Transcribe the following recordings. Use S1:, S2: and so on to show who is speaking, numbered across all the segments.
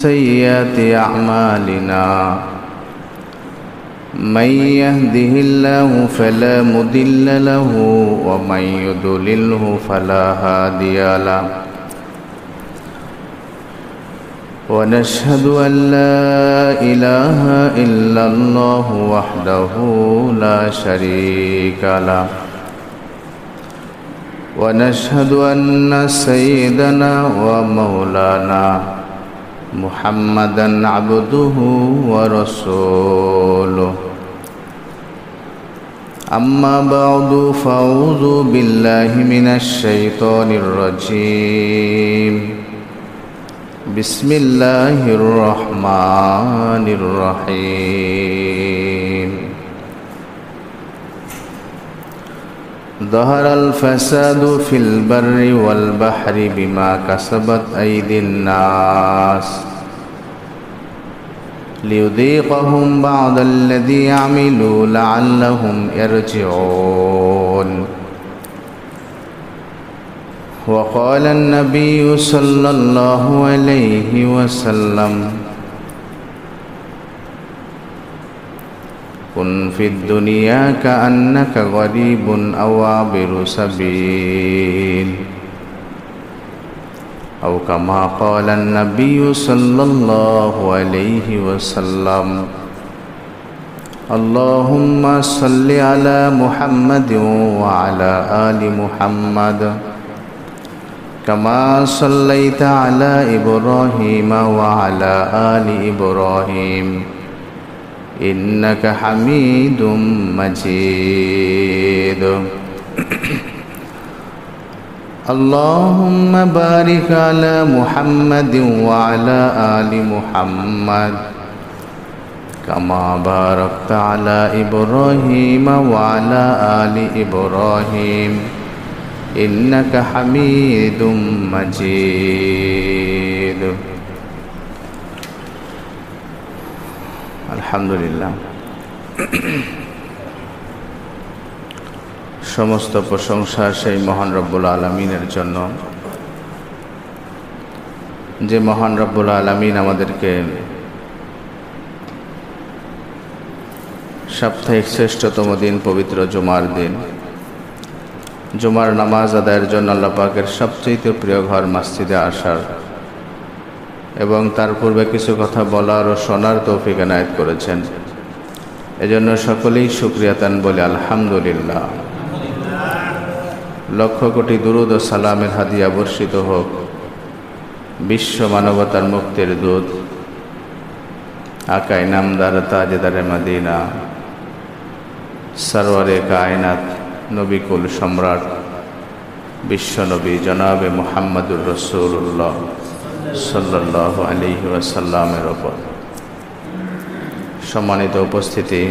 S1: سيئات أعمالنا من يهده الله فلا مضل له ومن يضلله فلا هادي له ونشهد أن لا إله إلا الله وحده لا شريك له ونشهد أن سيدنا ومولانا محمدًا عبده ورسوله أما بعد فأعوذ بالله من الشيطان الرجيم بسم الله الرحمن الرحيم ظهر الفساد في البر والبحر بما كسبت أيدي الناس ليذيقهم بعض الذي عملوا لعلهم يرجعون وقال النبي صلى الله عليه وسلم كن في الدنيا كأنك غريب أو عابر سبيل أو كما قال النبي صلى الله عليه وسلم اللهم صل على محمد وعلى آل محمد كما صليت على إبراهيم وعلى آل إبراهيم إنك حميد مجيد اللهم بارك على محمد وعلى آل محمد كما باركت على إبراهيم وعلى آل إبراهيم إنك حميد مجيد আলহামদুলিল্লাহ। সমস্ত প্রশংসা সেই মহান রব্বুল আলামিনের জন্য, যে মহান রব্বুল আলামিন আমাদেরকে সাপ্তাহিক শ্রেষ্ঠতম দিন পবিত্র জুমার দিন, জুমার নামাজ আদায়ের জন্য আল্লাহ পাকের সবচেয়ে প্রিয় ঘর মসজিদে আসার এবং তার পূর্বে কিছু কথা বলার ও শোনার তৌফিক এনায়েত করেছেন। এজন্য সকলেই শুকরিয়াতান বলে আলহামদুলিল্লাহ। লক্ষ কোটি দুরুদ ও সালামের হাদিয়া বর্ষিত হোক বিশ্ব মানবতার মুক্তির দূত আকা ইনামদার তাজদারে মদিনা সরওয়ারে কায়নাত নবিকুল সম্রাট বিশ্বনবী জনাবে মুহাম্মদুর রাসূলুল্লাহ সাল্লাল্লাহু আলাইহি ওয়াসাল্লামের ওপর। সম্মানিত উপস্থিতি,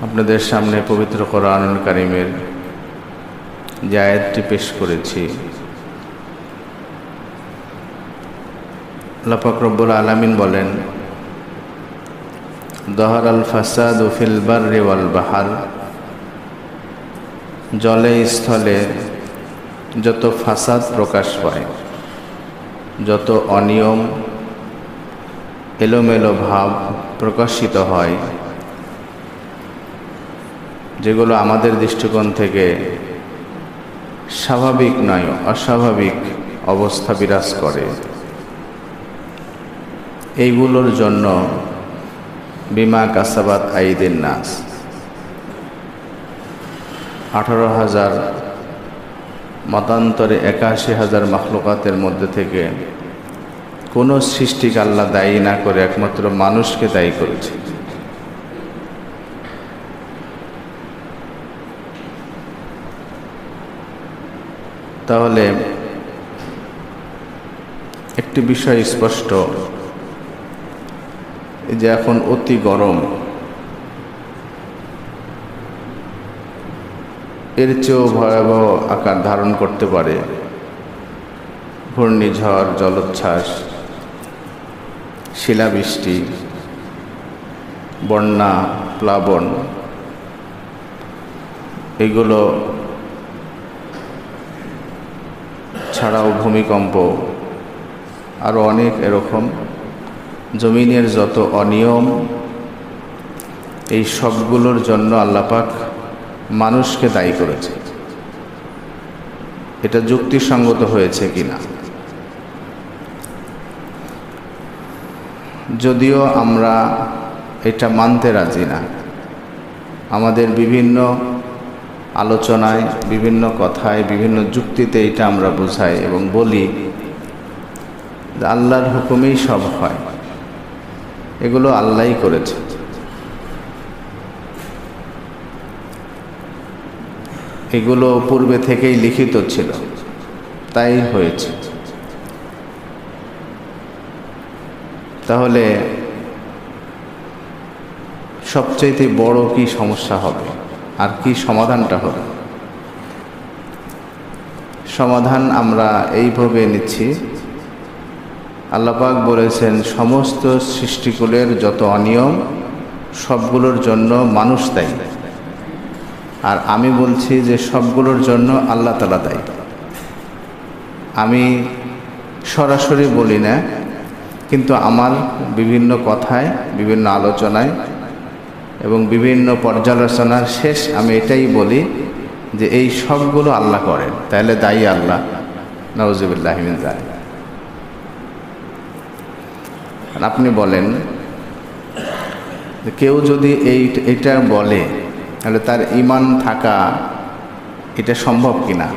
S1: আপনাদের সামনে পবিত্র কোরআনুল কারীমের যে আয়াতটি পেশ করেছি, আল্লাহ পাক রব্বুল আলামিন বলেন যাহারাল ফাসাদু ফিল বাররি ওয়াল বাহর, জলে স্থলে যত ফাসাদ প্রকাশ পায়, যত অনিয়ম এলোমেলো ভাব প্রকাশিত হয়, যেগুলো আমাদের দৃষ্টিকোণ থেকে স্বাভাবিক নয়, অস্বাভাবিক অবস্থা বিরাজ করে, এইগুলোর জন্য বিমা কাসাবাত আইদিন নাস 18,000 মতান্তরে 81,000 মাখলুকাতের মধ্যে থেকে কোনো সৃষ্টিকে আল্লাহ দায়ী না করে একমাত্র মানুষকে দায়ী করেছে। তাহলে একটি বিষয় স্পষ্ট, যে এখন অতি গরম, এর চেয়েও ভয়াবহ আকার ধারণ করতে পারে ঘূর্ণিঝড়, জলোচ্ছ্বাস, শিলাবৃষ্টি, বন্যা, প্লাবন, এগুলো ছাড়াও ভূমিকম্প, আরও অনেক এরকম জমিনের যত অনিয়ম, এই সবগুলোর জন্য আল্লাহ পাক মানুষকে দায়ী করেছে। এটা যুক্তিসঙ্গত হয়েছে কিনা? যদিও আমরা এটা মানতে রাজি না, আমাদের বিভিন্ন আলোচনায়, বিভিন্ন কথায়, বিভিন্ন যুক্তিতে এটা আমরা বোঝাই এবং বলি যে আল্লাহর হুকুমেই সব হয়, এগুলো আল্লাহই করেছে। এগুলো পূর্বে থেকেই লিখিত ছিল, তাই হয়েছে। তাহলে সবচেয়ে বড় কি সমস্যা হবে আর কি সমাধানটা হবে? সমাধান আমরা এইভাবে নিচ্ছি, আল্লাহ পাক বলেছেন সমস্ত সৃষ্টিকুলের যত অনিয়ম সবগুলোর জন্য মানুষ দায়ী, আর আমি বলছি যে সবগুলোর জন্য আল্লাহ তাআলা দায়ী। আমি সরাসরি বলি না, কিন্তু আমার বিভিন্ন কথায়, বিভিন্ন আলোচনায় এবং বিভিন্ন পর্যালোচনার শেষ আমি এটাই বলি যে এই সবগুলো আল্লাহ করেন, তাহলে দায়ী আল্লাহ। নাউযুবিল্লাহি মিন যালিক। আপনি বলেন কেউ যদি এইটা বলে তাহলে তার ঈমান থাকা এটা সম্ভব কিনা?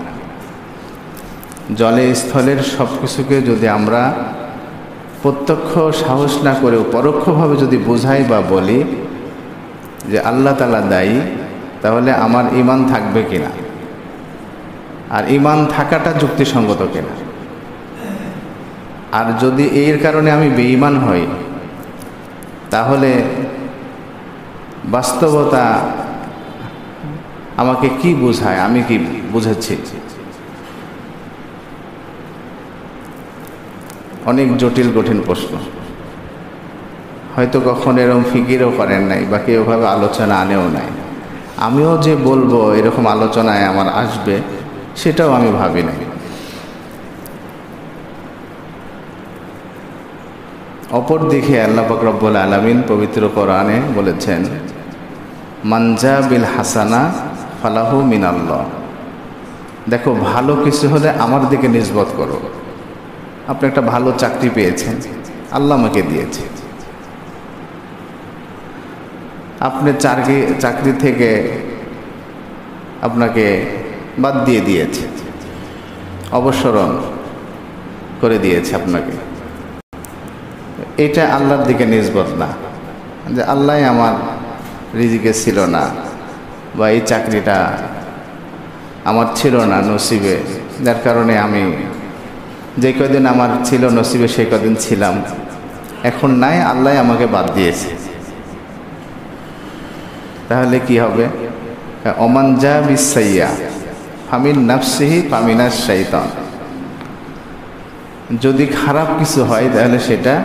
S1: জলে স্থলের সব কিছুকে যদি আমরা প্রত্যক্ষ সাহস না করেও পরোক্ষভাবে যদি বোঝাই বা বলি যে আল্লাহ তাআলা দায়ী, তাহলে আমার ঈমান থাকবে কিনা? আর ঈমান থাকাটা যুক্তিসঙ্গত কিনা? আর যদি এর কারণে আমি বেঈমান হই, তাহলে বাস্তবতা আমাকে কি বোঝায়, আমি কি বুঝাচ্ছি? অনেক জটিল কঠিন প্রশ্ন, হয়তো কখনো এরকম ফিকিরও করেন নাই বা কেউ ভাবে আলোচনা আনেও নাই। আমিও যে বলবো এরকম আলোচনায় আমার আসবে সেটাও আমি ভাবি নাই। অপর দিকে আল্লাহ পাক রব্বুল আলামিন পবিত্র কোরআনে বলেছেন, মান জা বিল হাসানা ফালাহু মিনাল্লাহ। দেখো, ভালো কিছু হলে আমার দিকে নিসবত করো। আপনি একটা ভালো চাকরি পেয়েছেন, আল্লাহ আমাকে দিয়েছে। আপনি চাকরি থেকে আপনাকে বাদ দিয়ে দিয়েছে, অবসরণ করে দিয়েছে আপনাকে। এটা আল্লাহর দিকে নিসবত না, যে আল্লাহ আমার রিজিকে ছিল না বা এই চাকরিটা আমার ছিল না নসিবে, যার কারণে আমি যে কদিন আমার ছিল নসিবে সেই কদিন ছিলাম, এখন নাই, আল্লাহ আমাকে বাদ দিয়েছে। তাহলে কি হবে? ওমান জা বিসাইয়্যা ফামিন নাফসিহি ফামিনাশ শাইতান। যদি খারাপ কিছু হয় তাহলে সেটা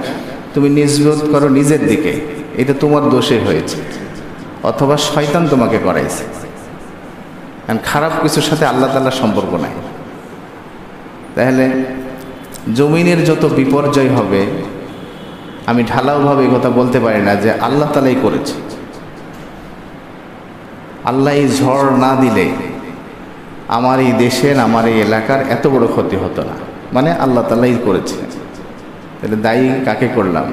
S1: তুমি নিসবত করো নিজের দিকে, এটা তোমার দোষে হয়েছে, অথবা শয়তান তোমাকে করাইছে। কারণ খারাপ কিছুর সাথে আল্লাহ তাআলার সম্পর্ক নাই। তাহলে জমিনের যত বিপর্যয় হবে, আমি ঢালাওভাবে এই কথা বলতে পারি না যে আল্লাহ তাআলাই করেছে। আল্লাহ এই ঝড় না দিলে আমার এই দেশের, আমার এই এলাকার এত বড় ক্ষতি হতো না, মানে আল্লাহ তাআলাই করেছে। তাহলে দায়ী কাকে করলাম?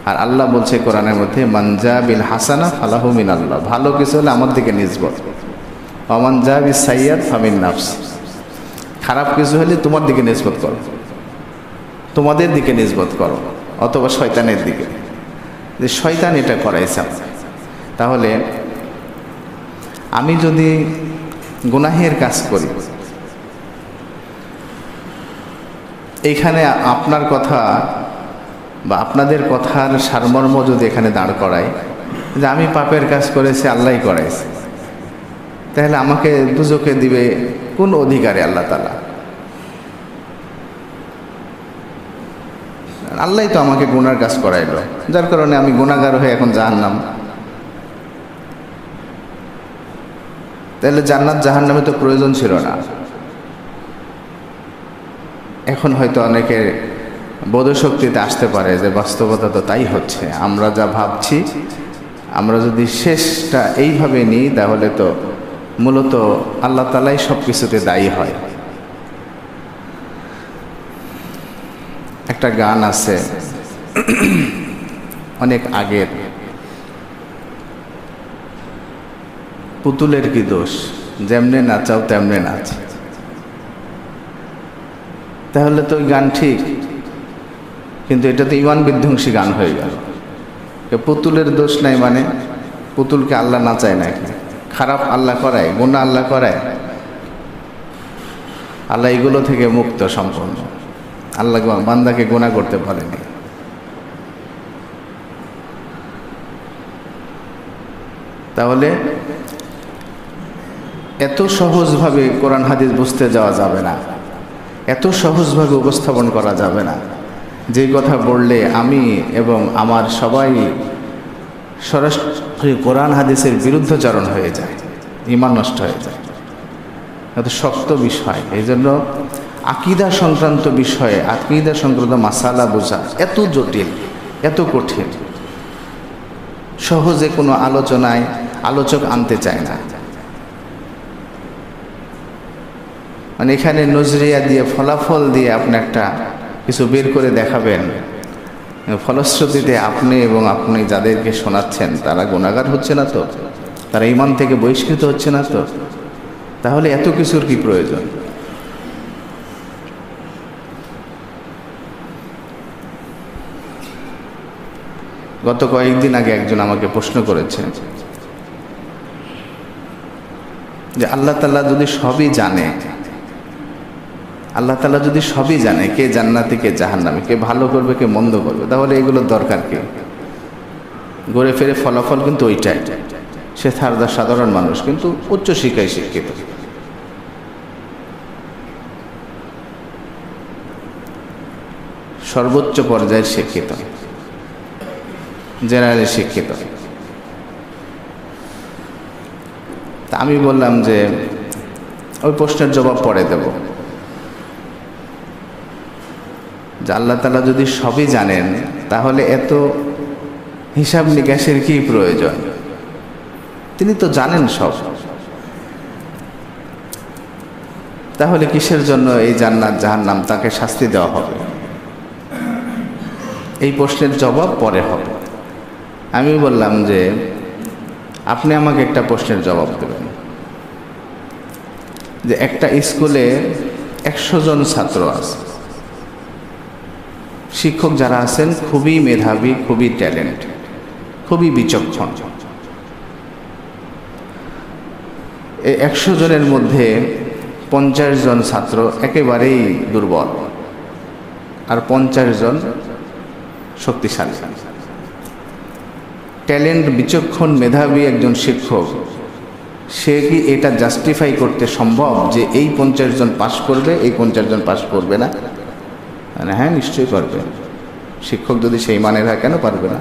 S1: আর আল্লাহ বলছে কোরআনের মধ্যে, মান জা বিল হাসানা ফালাহু মিনাল্লাহ। ভালো কিছু হলে আমার দিকে নিসবত, ওমান জা বিস সাইয়্যাত ফামিন নাফস। খারাপ কিছু হলে তোমার দিকে নিসবত করো, তোমাদের দিকে নিসবত করো, অথবা শয়তানের দিকে, যে শয়তান এটা করাইছে। তাহলে আমি যদি গুনাহের কাজ করি, এইখানে আপনার কথা বা আপনাদের কথার সারমর্ম যদি এখানে দাঁড় করাই যে আমি পাপের কাজ করেছি, আল্লাহই করাইছে, তাহলে আমাকে দুজকে দিবে কোন অধিকারে আল্লাহ তাআলা? আল্লাহই তো আমাকে গুনার কাজ করাইলো, যার কারণে আমি গুনাহগার হয়ে এখন জাহান্নাম। তাহলে জান্নাত জাহান্নামে তো প্রয়োজন ছিল না। এখন হয়তো অনেকের বোধশক্তিতে আসতে পারে যে বাস্তবতা তো তাই হচ্ছে, আমরা যা ভাবছি, আমরা যদি শেষটা এইভাবে নিই তাহলে তো মূলত আল্লাহ তাআলাই সব কিছুতে দায়ী হয়। একটা গান আছে অনেক আগের, পুতুলের কি দোষ, যেমনে নাচাও তেমনে নাচ। তাহলে তো ওই গান ঠিক, কিন্তু এটা তো ঈমান বিধ্বংসী গান হয়ে গেল। পুতুলের দোষ নাই মানে পুতুলকে আল্লাহ নাচায় নাকি? খারাপ আল্লাহ করায়, গুনাহ আল্লাহ করায়? আল্লাহ এগুলো থেকে মুক্ত সম্পূর্ণ। আল্লাহ বান্দাকে গুনাহ করতে বলেনি। তাহলে এত সহজভাবে কোরআন হাদিস বুঝতে যাওয়া যাবে না, এত সহজভাবে উপস্থাপন করা যাবে না। যে কথা বললে আমি এবং আমার সবাই সরাসরি কোরআন হাদিসের বিরুদ্ধাচরণ হয়ে যায়, ঈমান নষ্ট হয়ে যায়। এত শক্ত বিষয়, এই জন্য আকীদা সংক্রান্ত বিষয়ে, আকীদা সংক্রান্ত মাসালা বোঝা এত জটিল, এত কঠিন। সহজে কোনো আলোচনায় আলোচক আনতে চায় না। মানে এখানে নজরিয়া দিয়ে, ফলাফল দিয়ে আপনি একটা কিছু বের করে দেখাবেন, ফলশ্রুতিতে আপনি এবং আপনি যাদেরকে শোনাচ্ছেন তারা গুনাহগার হচ্ছে না তো, তারা ঈমান থেকে বহিষ্কৃত হচ্ছে না তো, তাহলে এত কিছুর কি প্রয়োজন? গত কয়েকদিন আগে একজন আমাকে প্রশ্ন করেছেন যে আল্লাহ তাআলা যদি সবই জানে, আল্লাহ তাআলা যদি সবই জানে, কে জান্নাতি কে জাহান্নামী, কে ভালো করবে কে মন্দ করবে, তাহলে এগুলোর দরকার কি? ঘুরে ফিরে ফলাফল কিন্তু ওইটাই। সে সাধারণ মানুষ কিন্তু উচ্চ শিক্ষায় শিক্ষিত, সর্বোচ্চ পর্যায়ের শিক্ষিত, জেনারেলি শিক্ষিত। তা আমি বললাম যে ওই প্রশ্নের জবাব পরে দেব, যে আল্লাহ তাআলা যদি সবই জানেন তাহলে এত হিসাব নিকাশের কি প্রয়োজন? তিনি তো জানেন সব, তাহলে কিসের জন্য এই জান্নাত জাহান্নাম, তাকে শাস্তি দেওয়া হবে? এই প্রশ্নের জবাব পরে হবে। আমি বললাম যে আপনি আমাকে একটা প্রশ্নের জবাব দেবেন, যে একটা স্কুলে 100 জন ছাত্র আছে, শিক্ষক যারা আছেন খুবই মেধাবী, খুবই ট্যালেন্ট, খুবই বিচক্ষণ। এই 100 জনের মধ্যে 50 জন ছাত্র একেবারেই দুর্বল, আর 50 জন শক্তিশালী। ট্যালেন্ট, বিচক্ষণ, মেধাবী একজন শিক্ষক, সে কি এটা জাস্টিফাই করতে সম্ভব যে এই 50 জন পাশ করবে, এই 50 জন পাশ করবে না? মানে হ্যাঁ, নিশ্চয়ই পারবে। শিক্ষক যদি সেই মানের হয় কেন পারবে না?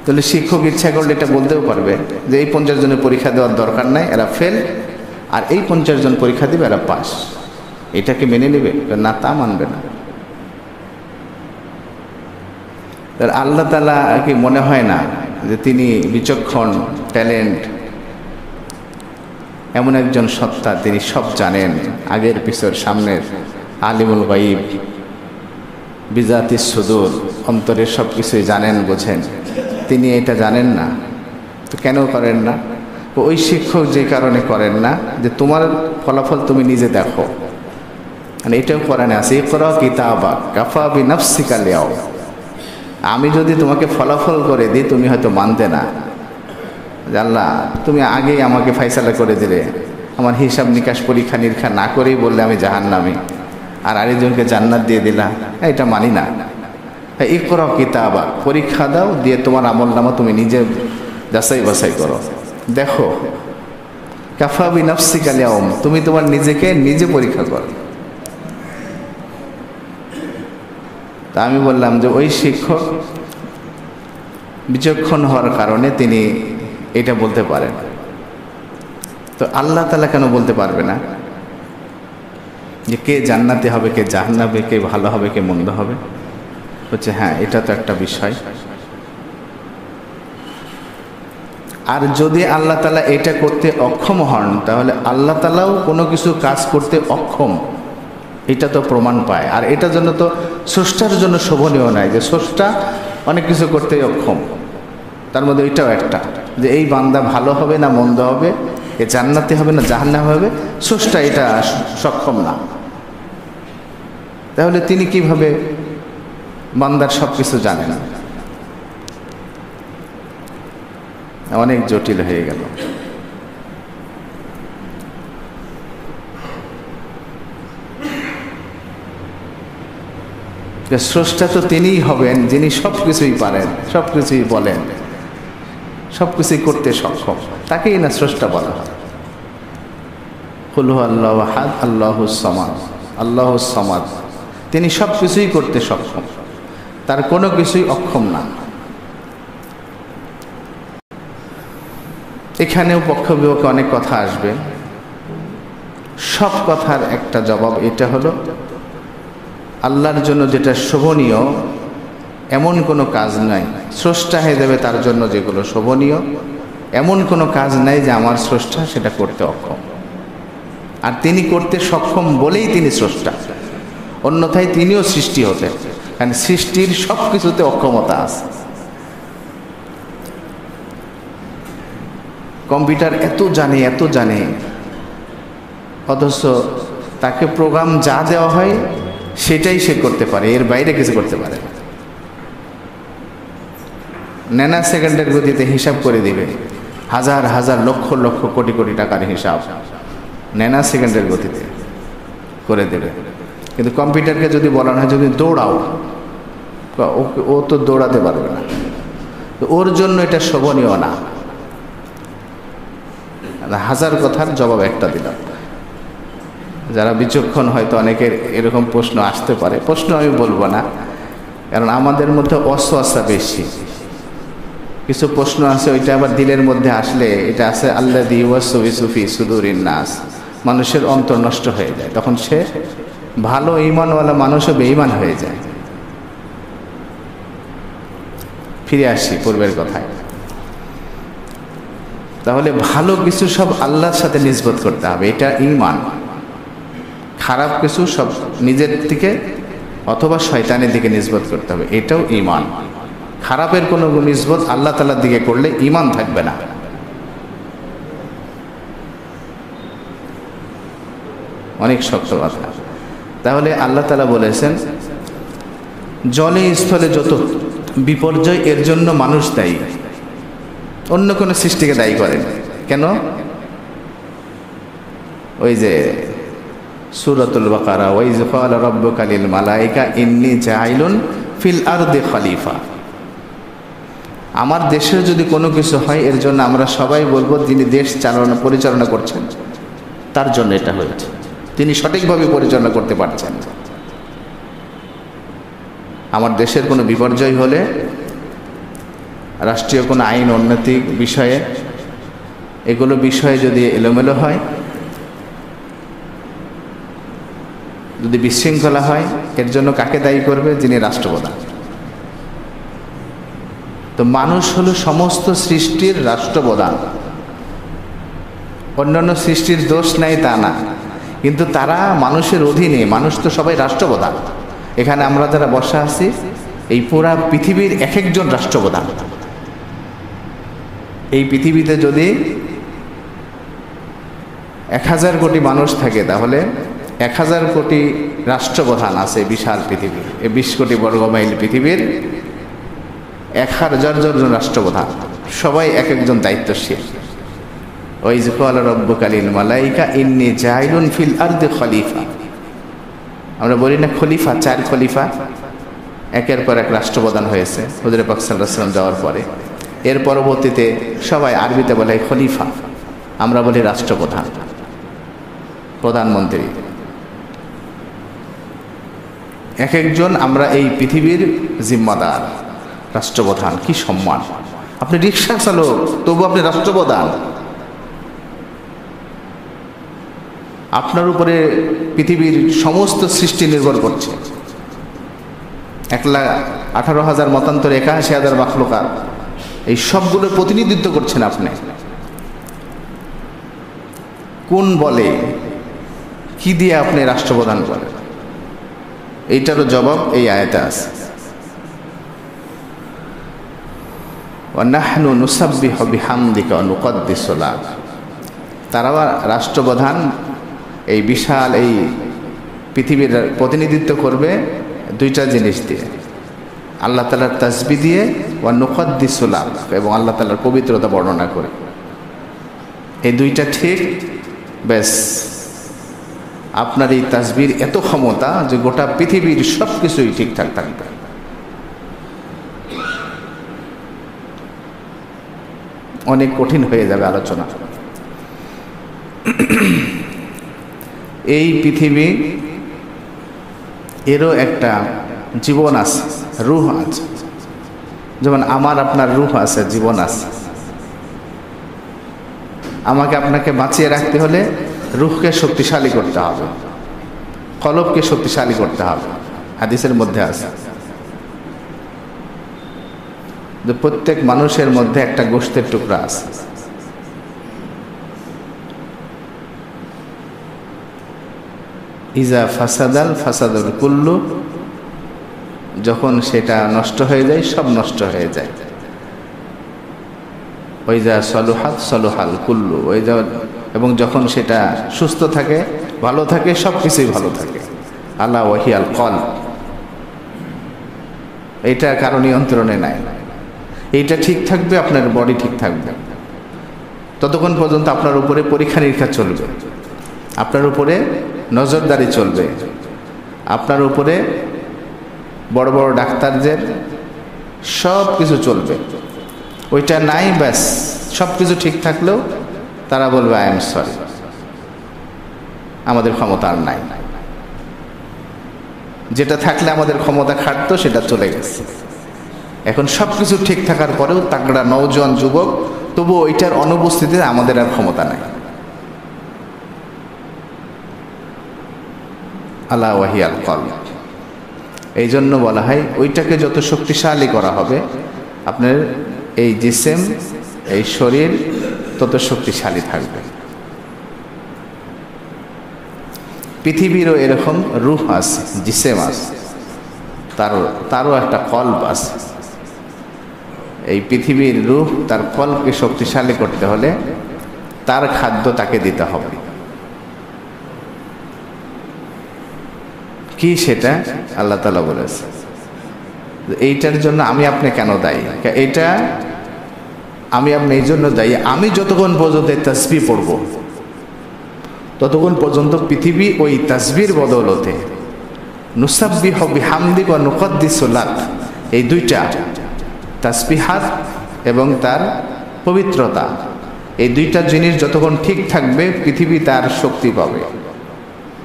S1: তাহলে শিক্ষক ইচ্ছা করলে এটা বলতেও পারবে যে এই 50 জনের পরীক্ষা দেওয়ার দরকার নাই, এরা ফেল, আর এই 50 জন পরীক্ষা দিবে, এরা পাস। এটাকে মেনে নেবে না? তা মানবে না। আল্লাহ তাআলা কি মনে হয় না যে তিনি বিচক্ষণ, ট্যালেন্ট, এমন একজন সত্তা, তিনি সব জানেন, আগের পিছর সামনের, আলিমুল গায়ব বিজাতিস সুদূর, অন্তরের সব কিছুই জানেন, বোঝেন? তিনি এটা জানেন না তো কেন করেন না? ওই শিক্ষক যে কারণে করেন না যে তোমার ফলাফল তুমি নিজে দেখো। মানে এটাও কোরআনে আছে, ইকরা কিতাবা কাফা বিনাফসিকা আল-ইয়াওম। আমি যদি তোমাকে ফলাফল করে দিই তুমি হয়তো মানতে না, যে আল্লাহ তুমি আগেই আমাকে ফাইসালা করে দিলে, আমার হিসাব নিকাশ পরীক্ষা নিরীক্ষা না করেই বললে আমি জাহান্নামী, আর আরেকজনকে জান্নাত দিয়ে দিলা, এটা মানি না। ইকরা কিতাবা, পরীক্ষা দাও, দিয়ে তোমার আমলনামা তুমি নিজে যাচাই বাছাই করো, দেখো। কাফা বিনাফসিকা আল-ইয়াওম, তুমি তোমার নিজেকে নিজে পরীক্ষা করো। তা আমি বললাম যে ওই শিক্ষক বিচক্ষণ হওয়ার কারণে তিনি এটা বলতে পারেন, তো আল্লাহ তাআলা কেন বলতে পারবে না? যে কে জান্নাতি হবে, কে জাহান্নামে, কে ভালো হবে, কে মন্দ হবে, হচ্ছে হ্যাঁ এটা তো একটা বিষয়। আর যদি আল্লাহ তাআলা এটা করতে অক্ষম হন, তাহলে আল্লাহ তাআলাও কোনো কিছু কাজ করতে অক্ষম, এটা তো প্রমাণ পায়। আর এটার জন্য তো স্রষ্টার জন্য শোভনীয় নয় যে স্রষ্টা অনেক কিছু করতে অক্ষম। তার মধ্যে এটাও একটা, যে এই বান্দা ভালো হবে না মন্দ হবে, এ জান্নাতি হবে না জাহান্নাম হবে, স্রষ্টা এটা সক্ষম না। তাহলে তিনি কিভাবে বান্দার সব কিছু জানেন? অনেক জটিল হয়ে গেল। স্রষ্টা তো তিনিই হবেন যিনি সব কিছুই পারেন, সব কিছুই বলেন, সব কিছুই করতে সক্ষম, তাকেই না স্রষ্টা বলা হয়। কুল হু আল্লাহু আহাদ আল্লাহুস সামাদ, আল্লাহুস সামাদ, তিনি সব কিছুই করতে সক্ষম, তার কোনো কিছুই অক্ষম না। এখানেও পক্ষ বিপক্ষে অনেক কথা আসবে, সব কথার একটা জবাব এটা হলো, আল্লাহর জন্য যেটা শোভনীয় এমন কোনো কাজ নাই, স্রষ্টা হয়ে যাবে তার জন্য যেগুলো শোভনীয়, এমন কোনো কাজ নাই যে আমার স্রষ্টা সেটা করতে অক্ষম। আর তিনি করতে সক্ষম বলেই তিনি স্রষ্টা, অন্যথায় তিনিও সৃষ্টি হতেন, কারণ সৃষ্টির সব কিছুতে অক্ষমতা আছে। কম্পিউটার এত জানে, অথচ তাকে প্রোগ্রাম যা দেওয়া হয় সেটাই সে করতে পারে, এর বাইরে কিছু করতে পারে না। ন্যানো সেকেন্ডের গতিতে হিসাব করে দিবে, হাজার হাজার লক্ষ লক্ষ কোটি কোটি টাকার হিসাব ন্যানো সেকেন্ডের গতিতে করে দেবে। কিন্তু কম্পিউটারকে যদি বলা হয় যদি দৌড়াও, ও তো দৌড়াতে পারবে না, ওর জন্য এটা শোভনীয় না। হাজার কথার জবাব একটা দিলাম। যারা বিচক্ষণ হয়তো অনেকের এরকম প্রশ্ন আসতে পারে, প্রশ্ন আমি বলবো না, কারণ আমাদের মধ্যে ওয়াসওয়াসা বেশি। কিছু প্রশ্ন আছে ওইটা আবার দিলের মধ্যে আসলে এটা আছে আল্লাযী ইউওয়াসওয়িসু ফি সুদুরিন নাস, মানুষের অন্তর নষ্ট হয়ে যায়, তখন সে ভালো ঈমানওয়ালা মানুষও বেঈমান হয়ে যায়। ফিরে আসি পূর্বের কথায়। তাহলে ভালো কিছু সব আল্লাহর সাথে নিসবত করতে হবে, এটা ঈমান। খারাপ কিছু সব নিজের দিকে অথবা শয়তানের দিকে নিসবত করতে হবে, এটাও ঈমান। খারাপের কোনো নিসবত আল্লাহ তাআলার দিকে করলে ঈমান থাকবে না। অনেক শক্ত কথা। তাহলে আল্লাহ তাআলা বলেছেন জলে স্থলে যত বিপর্যয় এর জন্য মানুষ দায়ী, অন্য কোনো সৃষ্টিকে দায়ী করেন। কেন? ওই যে সূরাতুল বাকারা, ওয়াইজ ক্বালা রাব্বুকা লিল মালায়েকা ইন্নী জাইলুন ফিল আরদি খলিফা। আমার দেশের যদি কোনো কিছু হয় এর জন্য আমরা সবাই বলবো যিনি দেশ পরিচালনা করছেন তার জন্য এটা হয়েছে, তিনি সঠিকভাবে পরিচালনা করতে পারছেন। আমার দেশের কোনো বিপর্যয় হলে, রাষ্ট্রীয় কোনো আইন অনৈতিক বিষয়ে, এগুলো বিষয়ে যদি এলোমেলো হয়, যদি বিশৃঙ্খলা হয়, এর জন্য কাকে দায়ী করবে? যিনি রাষ্ট্রপ্রধান। তো মানুষ হলো সমস্ত সৃষ্টির রাষ্ট্রপ্রধান। অন্যান্য সৃষ্টির দোষ নাই তা না, কিন্তু তারা মানুষের অধীনে, মানুষ তো সবাই রাষ্ট্রপ্রধান। এখানে আমরা যারা বসা আছি এই পুরা পৃথিবীর এক একজন রাষ্ট্রপ্রধান। এই পৃথিবীতে যদি 1000 কোটি মানুষ থাকে তাহলে 1000 কোটি রাষ্ট্রপ্রধান আছে বিশাল পৃথিবীর। এই 20 কোটি বর্গমাইল পৃথিবীর 1000 জন রাষ্ট্রপ্রধান, সবাই এক একজন দায়িত্বশীল। ওয়াইজ ক্বালা রাব্বুকা লিল মালায়েকা ইন্নী জাইলুন ফিল আরদি খলিফা। আমরা বলি না খলিফা, 4 খলিফা একের পর এক রাষ্ট্রপ্রধান হয়েছে হুজুর পাক সাল্লাল্লাহু আলাইহি ওয়াসাল্লাম যাওয়ার পরে। এর পরবর্তীতে সবাই আরবিতে বলে খলিফা, আমরা বলি রাষ্ট্রপ্রধান, প্রধানমন্ত্রী। এক একজন আমরা এই পৃথিবীর জিম্মাদার, রাষ্ট্রপ্রধান। কি সম্মান! আপনি রিক্সা চালক, তবু আপনি রাষ্ট্রপ্রধান। আপনার উপরে পৃথিবীর সমস্ত সৃষ্টি নির্ভর করছে। 1,18,000 মতান্তরে 81,000 মাখলুকাত, এই সবগুলো প্রতিনিধিত্ব করছেন আপনি। কোন বলে, কি দিয়ে আপনি রাষ্ট্রপ্রধান বলেন? এইটারও জবাব এই আয়াতে আছে। ওয়া নাহনু নুসাব্বিহু বিহামদিকা ওয়া নুকদ্দিসু লাক। তারা রাষ্ট্রপ্রধান এই বিশাল এই পৃথিবীর প্রতিনিধিত্ব করবে দুইটা জিনিস দিয়ে, আল্লাহ তাআলার তাসবিহ দিয়ে, ওয়া নুকদ্দিসু লাক, এবং আল্লাহ তাআলার পবিত্রতা বর্ণনা করে। এই দুইটা ঠিক, ব্যাস আপনার এই তাসবিহর এত ক্ষমতা যে গোটা পৃথিবীর সব কিছুই ঠিকঠাক থাকবে। অনেক কঠিন হয়ে যাবে আলোচনা। এই পৃথিবী এরও একটা জীবন আছে, রূহ আছে, যেমন আমার আপনার রূহ আছে, জীবন আছে। আমাকে আপনাকে বাঁচিয়ে রাখতে হলে রূহকে শক্তিশালী করতে হবে, কলবকে শক্তিশালী করতে হবে। হাদিসের মধ্যে আছে যে প্রত্যেক মানুষের মধ্যে একটা গোশতের টুকরা আছে। ইজা ফাসাদাল কুল্লু, যখন সেটা নষ্ট হয়ে যায় সব নষ্ট হয়ে যায়। ওইজা সলুহাল কুল্লু, এবং যখন সেটা সুস্থ থাকে, ভালো থাকে, সব কিছুই ভালো থাকে। আল্লাহ ওয়াহিয়াল কলব, এটা কারো নিয়ন্ত্রণে নাই। এইটা ঠিক থাকবে, আপনার বডি ঠিক থাকবে। ততক্ষণ পর্যন্ত আপনার উপরে পরীক্ষা নিরীক্ষা চলবে, আপনার উপরে নজরদারি চলবে, আপনার উপরে বড় বড় ডাক্তারদের সব কিছু চলবে। ওইটা নাই, ব্যাস সব কিছু ঠিক থাকলেও তারা বলবে আই এম সরি, আমাদের ক্ষমতা আর নাই। যেটা থাকলে আমাদের ক্ষমতা খাটতো সেটা চলে গেছে। এখন সব কিছু ঠিক থাকার পরেও তাগড়া নওজোয়ান যুবক, তবু ওইটার অনুপস্থিতিতে আমাদের আর ক্ষমতা নাই। আলা ওয়াহিয়াল কলব। এই জন্য বলা হয় ওইটাকে যত শক্তিশালী করা হবে আপনার এই জিসেম, এই শরীর তত শক্তিশালী থাকবে। পৃথিবীরও এরকম রূহ আছে, জিসেম আছে, তারও একটা কলব আছে। এই পৃথিবীর রূহ তার কলবকে শক্তিশালী করতে হলে তার খাদ্য তাকে দিতে হবে। কি সেটা আল্লাহ তাআলা বলেছে। এইটার জন্য আমি আপনি কেন দায়ী? এটা আমি আপনি এই জন্য দায়ী, আমি যতক্ষণ পর্যন্ত তাসবিহ পড়ব ততক্ষণ পর্যন্ত পৃথিবী ওই তাসবিহর বদৌলতে নুসাব্বিহু বিহামদিকা ওয়া নুকদ্দিসু লাক, এই দুইটা তাসবিহাত এবং তার পবিত্রতা, এই দুইটা জিনিস যতক্ষণ ঠিক থাকবে পৃথিবী তার শক্তি পাবে।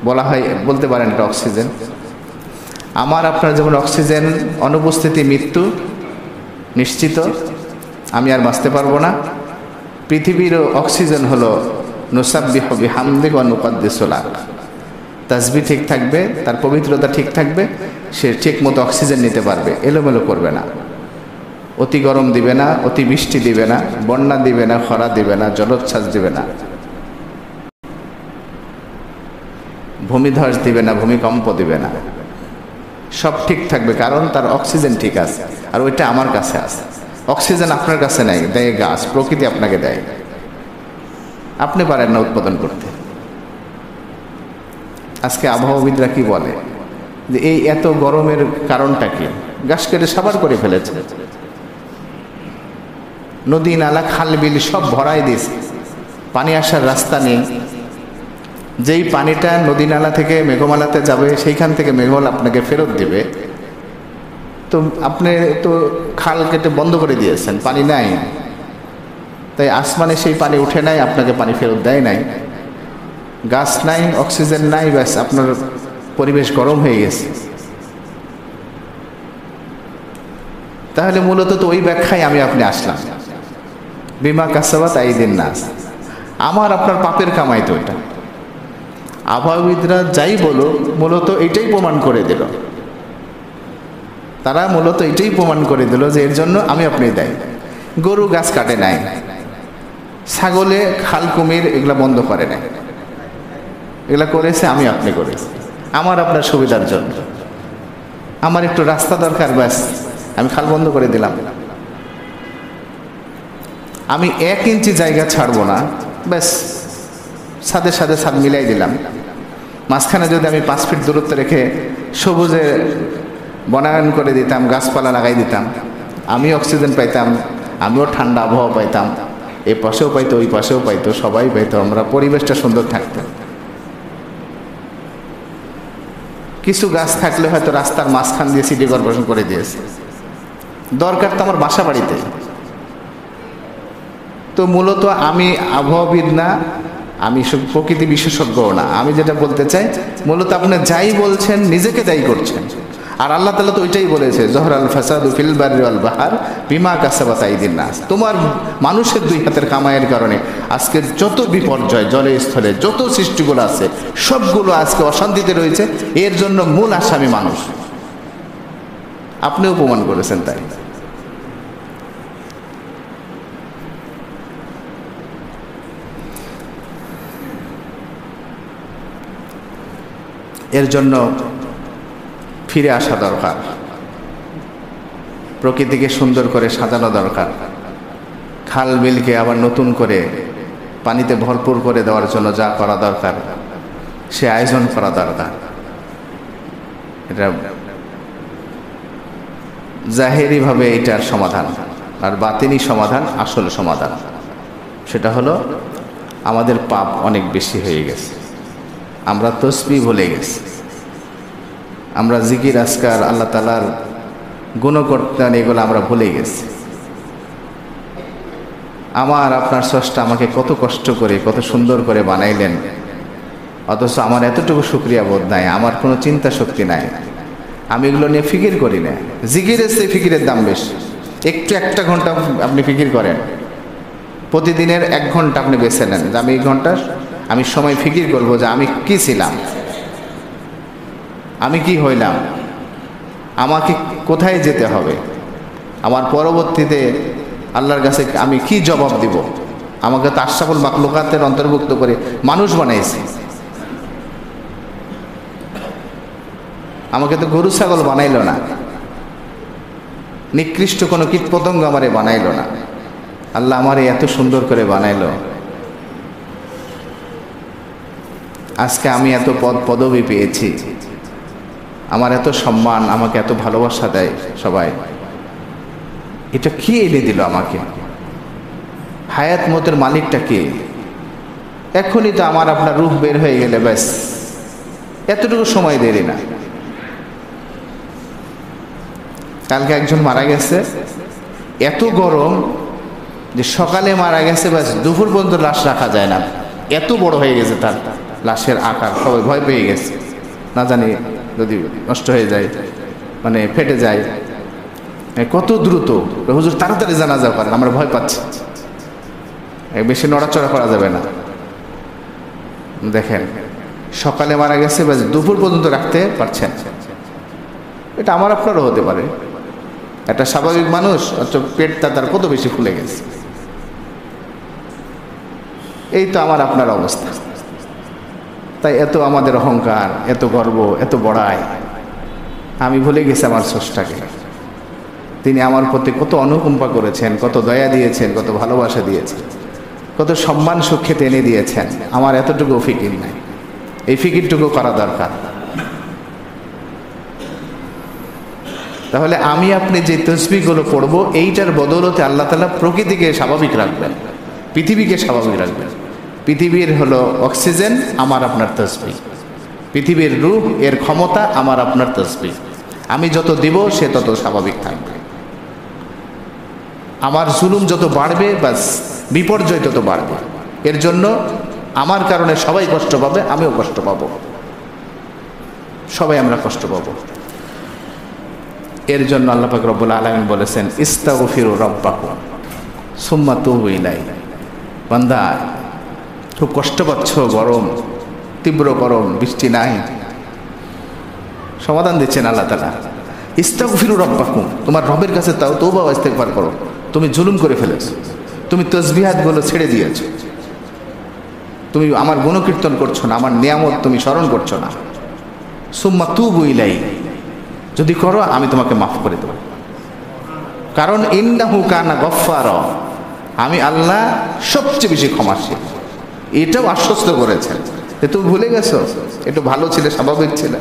S1: বলা হয়, বলতে পারেন এটা অক্সিজেন। আমার আপনার যেমন অক্সিজেন অনুপস্থিতি মৃত্যু নিশ্চিত, আমি আর বাঁচতে পারবো না। পৃথিবীরও অক্সিজেন হলো নুসাব্বিহু বিহামদিকা ওয়া নুকদ্দিসু লাক। তাসবিহ ঠিক থাকবে, তার পবিত্রতা ঠিক থাকবে, সে ঠিক মতো অক্সিজেন নিতে পারবে, এলোমেলো করবে না, অতি গরম দিবে না, অতি বৃষ্টি দিবে না, বন্যা দিবে না, খরা দিবে না, জলোচ্ছ্বাস দিবে না, ভূমিধস দিবে না, ভূমিকম্প দিবে না, সব ঠিক থাকবে, কারণ তার অক্সিজেন ঠিক আছে। আর ওইটা আমার কাছে আছে। অক্সিজেন আপনার কাছে নাই, দেয় গাছ, প্রকৃতি আপনাকে দেয়, আপনি পারেন না উৎপাদন করতে। আজকে আবহাওয়াবিদরা কি বলে যে এই এত গরমের কারণটা কি? গাছ কেটে সাবার করে ফেলেছে, নদী নালা খাল বিল সব ভরাই দিয়েছে, পানি আসার রাস্তা নেই। যেই পানিটা নদী নালা থেকে মেঘমালাতে যাবে, সেইখান থেকে মেঘমালা আপনাকে ফেরত দেবে, তো আপনি তো খাল কেটে বন্ধ করে দিয়েছেন, পানি নাই, তাই আসমানে সেই পানি উঠে নাই, আপনাকে পানি ফেরত দেয় নাই। গাছ নাই, অক্সিজেন নাই, ব্যাস আপনার পরিবেশ গরম হয়ে গেছে। তাহলে মূলত তো ওই ব্যাখ্যায় আমি আপনি আসলাম, বিমা কাসাবাত আইদিন নাস, আমার আপনার পাপের কামাই তো এটা। আবহাওয়াবিদরা যাই বলো মূলত এটাই প্রমাণ করে দিল, তারা মূলত এটাই প্রমাণ করে দিল যে এর জন্য আমি আপনি দায়ী। গরু গাছ কাটে নাই, ছাগলে খাল কুমির এগুলা বন্ধ করে নাই, এগুলা করেছে আমি আপনি করেছি আমার আপনার সুবিধার জন্য। আমার একটু রাস্তা দরকার, ব্যাস আমি খাল বন্ধ করে দিলাম। আমি 1 ইঞ্চি জায়গা ছাড়বো না, ব্যাস ছাদের সাথে ছাদ মিলাই দিলাম। মাঝখানে যদি আমি 5 ফিট দূরত্ব রেখে সবুজে বনায়ন করে দিতাম, গাছপালা লাগাই দিতাম, আমি অক্সিজেন পাইতাম, আমিও ঠান্ডা আবহাওয়া পাইতাম, এই পাশেও পাইতো ওই পাশেও পাইতো, সবাই পাইতো, আমরা পরিবেশটা সুন্দর থাকতো। কিছু গাছ থাকলে হয়তো রাস্তার মাঝখান দিয়ে সিটি কর্পোরেশন করে দিয়েছে, দরকার তো আমার বাসা বাড়িতে। তো মূলত আমি আবহাওয়াবিদ না, আমি প্রকৃতি বিশেষজ্ঞও না। আমি যেটা বলতে চাই, মূলত আপনি যাই বলছেন নিজেকে দায়ী করছেন। আর আল্লাহ তাআলা তো ওইটাই বলেছে, জহরাল ফাসাদু ফিল বাররি ওয়াল বাহর বিমা কাসাবাত আইদিন নাস। তোমার মানুষের 2 হাতের কামাইয়ের কারণে আজকে যত বিপর্যয়, জলে স্থলে যত সৃষ্টিগুলো আছে সবগুলো আজকে অশান্তিতে রয়েছে। এর জন্য মূল আসামি মানুষ। আপনিও প্রমাণ করেছেন তাই। এর জন্য ফিরে আসা দরকার, প্রকৃতিকে সুন্দর করে সাজানো দরকার, খাল বিলকে আবার নতুন করে পানিতে ভরপুর করে দেওয়ার জন্য যা করা দরকার সে আয়োজন করা দরকার। এটা জাহেরিভাবে এটার সমাধান, আর বাতিনি সমাধান আসল সমাধান। সেটা হলো আমাদের পাপ অনেক বেশি হয়ে গেছে, আমরা তসবিহ ভুলে গেছি, আমরা জিকির আজকার আল্লাহ তাআলার গুণকর্তন এগুলো আমরা ভুলে গেছি। আমার আপনার স্রষ্টা আমাকে কত কষ্ট করে কত সুন্দর করে বানাইলেন, অথচ আমার এতটুকু শুকরিয়া বোধ নাই, আমার কোনো চিন্তা শক্তি নাই, আমি এগুলো নিয়ে ফিকির করি না। জিকিরের চেয়ে ফিকিরের দাম বেশি। একটু 1 ঘন্টা আপনি ফিকির করেন, প্রতিদিনের 1 ঘন্টা আপনি বেছে নেন যে আমি এই ঘন্টা আমি সময় ফিকির করব যে আমি কি ছিলাম, আমি কি হইলাম, আমাকে কোথায় যেতে হবে, আমার পরবর্তীতে আল্লাহর কাছে আমি কি জবাব দিব। আমাকে তো আশরাফুল মাখলুকাতের অন্তর্ভুক্ত করে মানুষ বানাইছে, আমাকে তো গরু ছাগল বানাইল না, নিকৃষ্ট কোনো কীট পতঙ্গ আমারে বানাইল না, আল্লাহ আমারে এত সুন্দর করে বানাইল। আজকে আমি এত পদবি পেয়েছি, আমার এত সম্মান, আমাকে এত ভালোবাসা দেয় সবাই, এটা কি এনে দিল আমাকে? হায়াত মতের মালিকটা কে? এখনই তো আমার আপনার রূহ বের হয়ে গেলে ব্যাস, এতটুকু সময় দেরি না। কালকে একজন মারা গেছে, এত গরম যে সকালে মারা গেছে, ব্যাস দুপুর পর্যন্ত লাশ রাখা যায় না, এত বড় হয়ে গেছে তার লাশের আকার। সবাই ভয় পেয়ে গেছে, না জানি যদি নষ্ট হয়ে যায়, মানে ফেটে যায়, কত দ্রুত। হুজুর তাড়াতাড়ি জানাজা করেন, আমরা ভয় পাচ্ছি, বেশি নড়াচড়া করা যাবে না। দেখেন সকালে মারা গেছে, ব্যাস দুপুর পর্যন্ত রাখতে পারছেন। এটা আমার আপনারও হতে পারে, একটা স্বাভাবিক মানুষ পেটটা তার কত বেশি ফুলে গেছে। এই তো আমার আপনার অবস্থা। তাই এত আমাদের অহংকার, এত গর্ব, এত বড়াই। আমি ভুলে গেছি আমার স্রষ্টাকে। তিনি আমার প্রতি কত অনুকম্পা করেছেন, কত দয়া দিয়েছেন, কত ভালোবাসা দিয়েছেন, কত সম্মান সুখ্যাতি এনে দিয়েছেন। আমার এতটুকু ফিকির নাই, এই ফিকিরটুকু করা দরকার। তাহলে আমি আপনি যে তসবিহগুলো পড়ব, এইটার বদৌলতে আল্লাহ তাআলা প্রকৃতিকে স্বাভাবিক রাখবেন, পৃথিবীকে স্বাভাবিক রাখবেন। পৃথিবীর হলো অক্সিজেন আমার আপনার তসবিহ, পৃথিবীর রূহ এর ক্ষমতা আমার আপনার তসবিহ। আমি যত দিব সে তত স্বাভাবিক থাকবে। আমার জুলুম যত বাড়বে, বাস বিপর্যয় তত বাড়বে। এর জন্য আমার কারণে সবাই কষ্ট পাবে, আমিও কষ্ট পাব, সবাই আমরা কষ্ট পাব। এর জন্য আল্লাহ পাক রব্বুল আলামিন বলেছেন, ইস্তাগফিরু রাব্বাকুম সুম্মা তুবু ইলাইহি। বান্দা খুব কষ্ট পাচ্ছ, গরম, তীব্র গরম, বৃষ্টি নাই। সমাধান দিচ্ছেন আল্লাহ তাআলা, ইস্তাগফিরু রাব্বাকুম, তোমার রবের কাছে তাও তওবা ও ইস্তেগফার করো। তুমি জুলুম করে ফেলেছো, তুমি তসবিহাতগুলো ছেড়ে দিয়েছো, তুমি আমার গুণকীর্তন করছো না, আমার নিয়ামত তুমি স্মরণ করছো না। সুম্মা তুবু ইলাই, যদি করো আমি তোমাকে মাফ করে দেবো। কারণ ইন্নাহু কানা গফফারা, আমি আল্লাহ সবচেয়ে বেশি ক্ষমাশীল। এটাও আশ্বস্ত করেছেন যে তুমি ভুলে গেছো, একটু ভালো ছিলে, স্বাভাবিক ছিলে,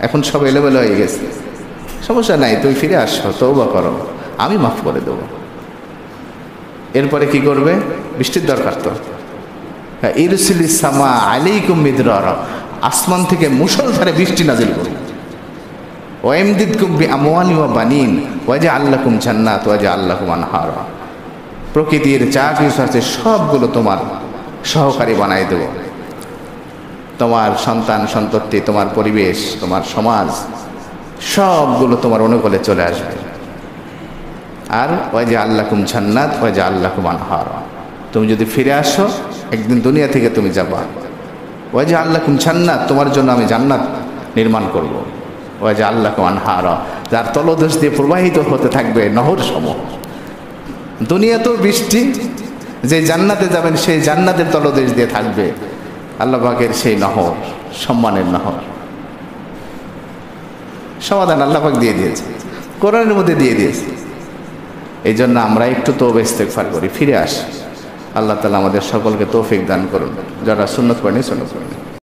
S1: এখন সব এলোমেলো হয়ে গেছে, সমস্যা নাই, তুমি ফিরে আসো, তওবা করো, আমি মাফ করে দেবো। এরপরে কি করবে? বৃষ্টির দরকার তো, ইরসিলিস সামা আলাইকুম মিদরারা, আসমান থেকে মুষলধারে বৃষ্টি নাজিল করবে। ওয়াইমদিদকুম বিআমওয়ালি ওয়া বানিন ওয়াজআল লাকুম জান্নাত ওয়াজআল লাকুম আনহারা, প্রকৃতির যা কিছু আছে সবগুলো তোমার সহকারী বানাই দেব। তোমার সন্তান সন্ততি, তোমার পরিবেশ, তোমার সমাজ, সবগুলো তোমার অনুকূলে চলে আসবে। আর ওয়াজআল লাকুম জান্নাত ওয়াজআল লাকুম আনহারা, তুমি যদি ফিরে আসো একদিন দুনিয়া থেকে তুমি যাবা, ওয়াজআল লাকুম জান্নাত, তোমার জন্য আমি জান্নাত নির্মাণ করব। ওয়াজআল লাকুম আনহারা, যার তলদেশ দিয়ে প্রবাহিত হতে থাকবে নহর সমূহ। দুনিয়া তো বৃষ্টি, যে জান্নাতে যাবেন সেই জান্নাতের তলদেশ দিয়ে থাকবে আল্লাহ পাকের সেই নহর, সম্মানের নহর। সমাধান আল্লাহ পাক দিয়ে দিয়েছে, কোরআনের মধ্যে দিয়ে দিয়েছে। এই জন্য আমরা একটু তওবা ইস্তেগফার করি, ফিরে আসি। আল্লাহ তাআলা আমাদের সকলকে তৌফিক দান করুন। যারা সুন্নত পড়েন সুন্নত পড়েন।